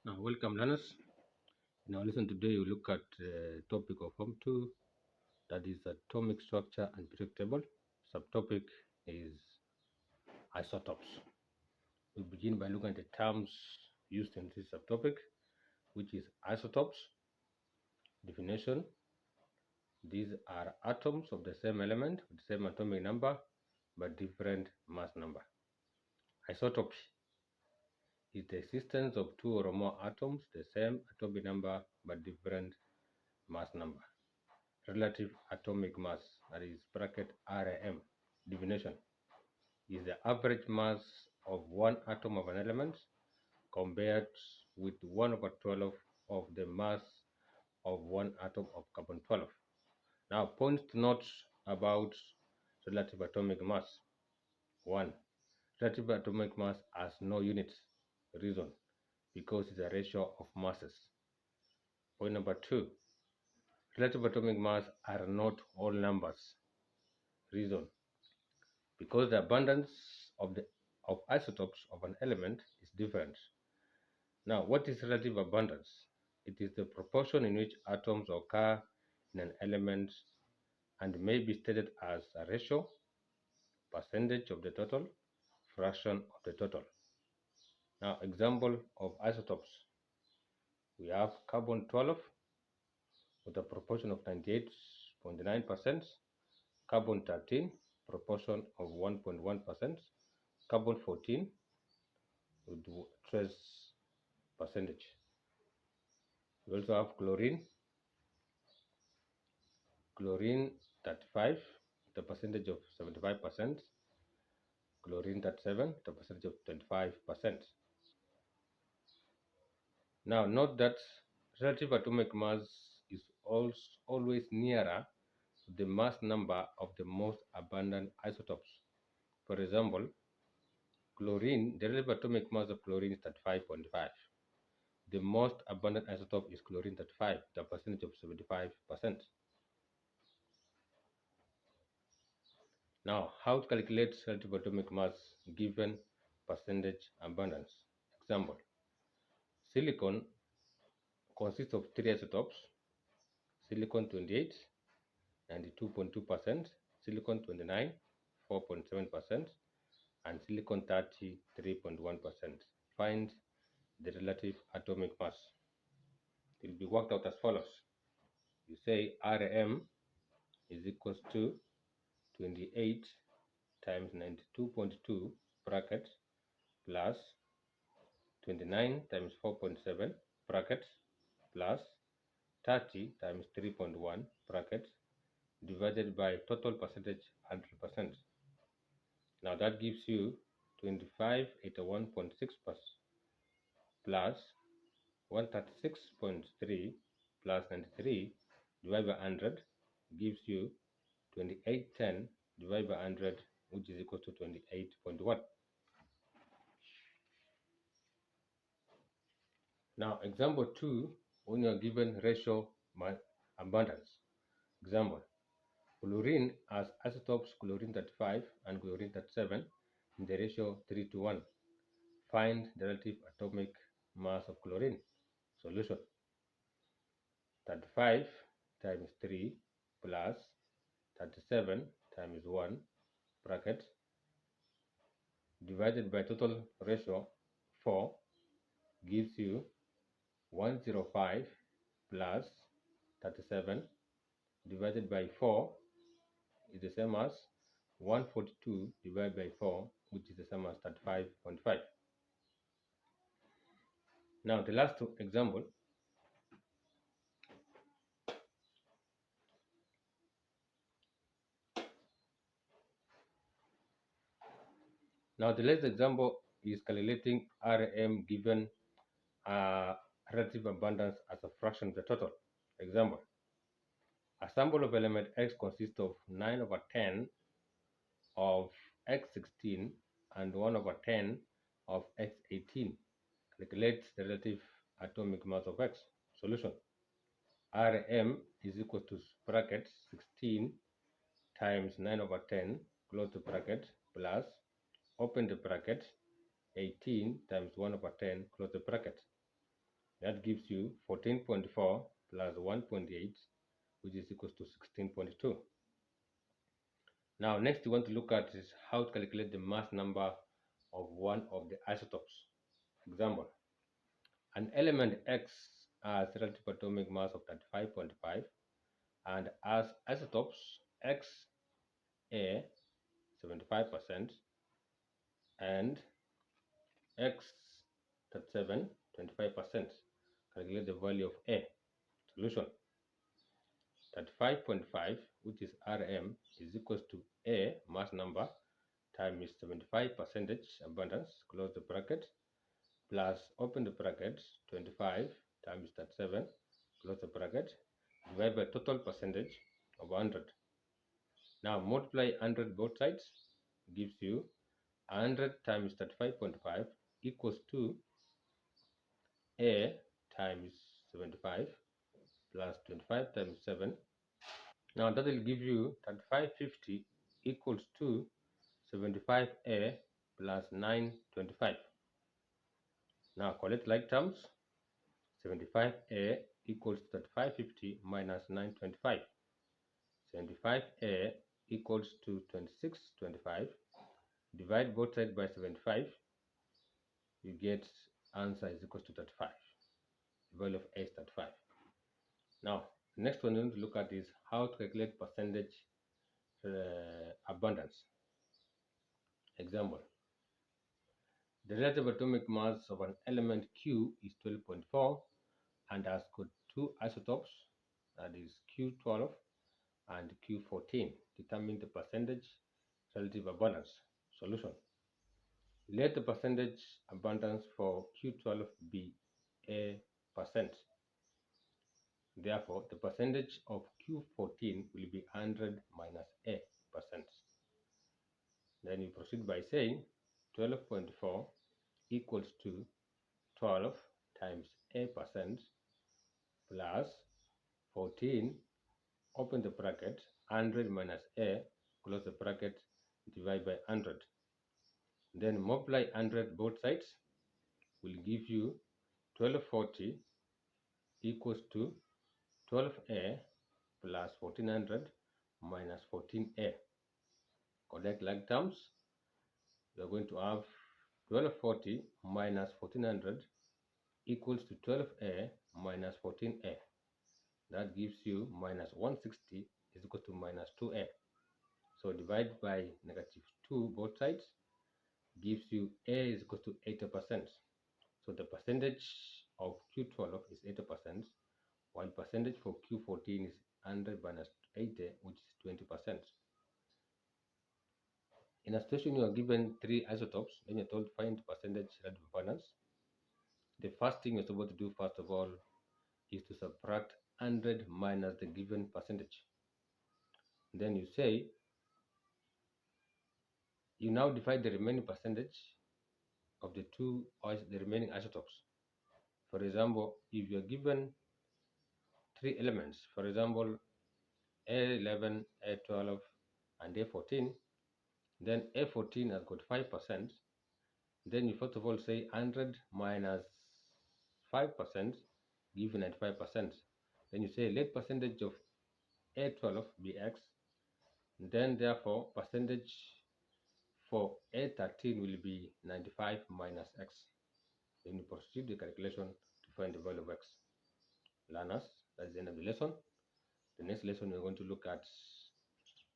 Now, welcome learners. Now, listen today we look at the topic of Form 2, that is atomic structure and periodic table. Subtopic is isotopes. We begin by looking at the terms used in this subtopic, which is isotopes. Definition: these are atoms of the same element with the same atomic number but different mass number. Isotopy is the existence of two or more atoms, the same atomic number but different mass number. Relative atomic mass, that is bracket RAM. Definition: is the average mass of one atom of an element compared with 1 over 12 of the mass of one atom of carbon 12. Now, points to note about relative atomic mass. 1. Relative atomic mass has no units. Reason: because it's a ratio of masses. Point number 2. Relative atomic mass are not all numbers. Reason: because the abundance of isotopes of an element is different. Now, what is relative abundance? It is the proportion in which atoms occur in an element and may be stated as a ratio, percentage of the total, fraction of the total. Now, example of isotopes. We have carbon 12 with a proportion of 98.9%, carbon 13, proportion of 1.1%, carbon 14 with trace percentage. We also have chlorine 35, the percentage of 75%, chlorine 37, the percentage of 25%. Now note that relative atomic mass is also always nearer to the mass number of the most abundant isotopes. For example, chlorine, the relative atomic mass of chlorine is 35.5. The most abundant isotope is chlorine 35, the percentage of 75%. Now, how to calculate relative atomic mass given percentage abundance? Example: silicon consists of three isotopes: silicon 28, 92.2%, silicon 29, 4.7%, and silicon 30, 3.1%. Find the relative atomic mass. It will be worked out as follows. You say Rm is equals to 28 times 92.2 bracket plus 29 times 4.7 bracket plus 30 times 3.1 bracket divided by total percentage 100%. Now that gives you 2581.6 plus 136.3 plus 93 divided by 100 gives you 2810 divided by 100, which is equal to 28.1. Now, example 2, when you are given ratio abundance. Example: chlorine has isotopes chlorine 35 and chlorine 37 in the ratio 3 to 1. Find the relative atomic mass of chlorine. Solution: 35 times 3 plus 37 times 1 bracket divided by total ratio 4 gives you 105 plus 37 divided by 4 is the same as 142 divided by 4, which is the same as 35.5. Now the last example. Now the last example is calculating Rm given relative abundance as a fraction of the total. Example: a sample of element x consists of 9 over 10 of x16 and 1 over 10 of x18. Calculate the relative atomic mass of x. Solution: Rm is equal to bracket 16 times 9 over 10 close the bracket plus open the bracket 18 times 1 over 10 close the bracket. That gives you 14.4 plus 1.8, which is equals to 16.2. Now, next you want to look at is how to calculate the mass number of one of the isotopes. Example, an element X has relative atomic mass of 35.5 and has isotopes XA 75% and X37 25%. Calculate the value of A. Solution: 35.5, which is Rm, is equals to A mass number times 75 percentage abundance, close the bracket, plus open the bracket, 25 times 37, close the bracket, divided by total percentage of 100. Now multiply 100 both sides, gives you 100 times 35.5 equals to A times 75 plus 25 times 7. Now that will give you 3550 equals to 75A plus 925. Now collect like terms. 75A equals 3550 minus 925. 75A equals to 2625. Divide both sides by 75. You get answer is equals to 35. The value of A is 35. Now, the next one we need to look at is how to calculate percentage abundance. Example, the relative atomic mass of an element Q is 12.4 and has got two isotopes, that is Q12 and Q14. Determine the percentage relative abundance. Solution: let the percentage abundance for Q12 be A percent. Therefore, the percentage of Q14 will be 100 minus A percent. Then you proceed by saying 12.4 equals to 12 times A percent plus 14, open the bracket, 100 minus A, close the bracket, divide by 100. Then multiply 100 both sides, will give you 1240 equals to 12A plus 1400 minus 14A. Collect like terms. We are going to have 1240 minus 1400 equals to 12A minus 14A. That gives you minus 160 is equal to minus 2A. So divide by negative 2 both sides, gives you A is equal to 80%. So the percentage of Q12 is 80%, while percentage for Q14 is 100 minus 80, which is 20%. In a situation you are given three isotopes, then you're told find percentage relative abundance. The first thing you're supposed to do, first of all, is to subtract 100 minus the given percentage. Then you say, you now divide the remaining percentage of the remaining isotopes. For example, if you are given three elements, for example, A11, A12, and A14, then A14 has got 5%. Then you first of all say 100 minus 5% given 95%. Then you say let percentage of A12 be X. Then therefore percentage for A13 will be 95 minus X. Then you proceed the calculation to find the value of X. Learners, that's the end of the lesson. The next lesson we're going to look at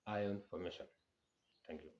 ion formation. Thank you.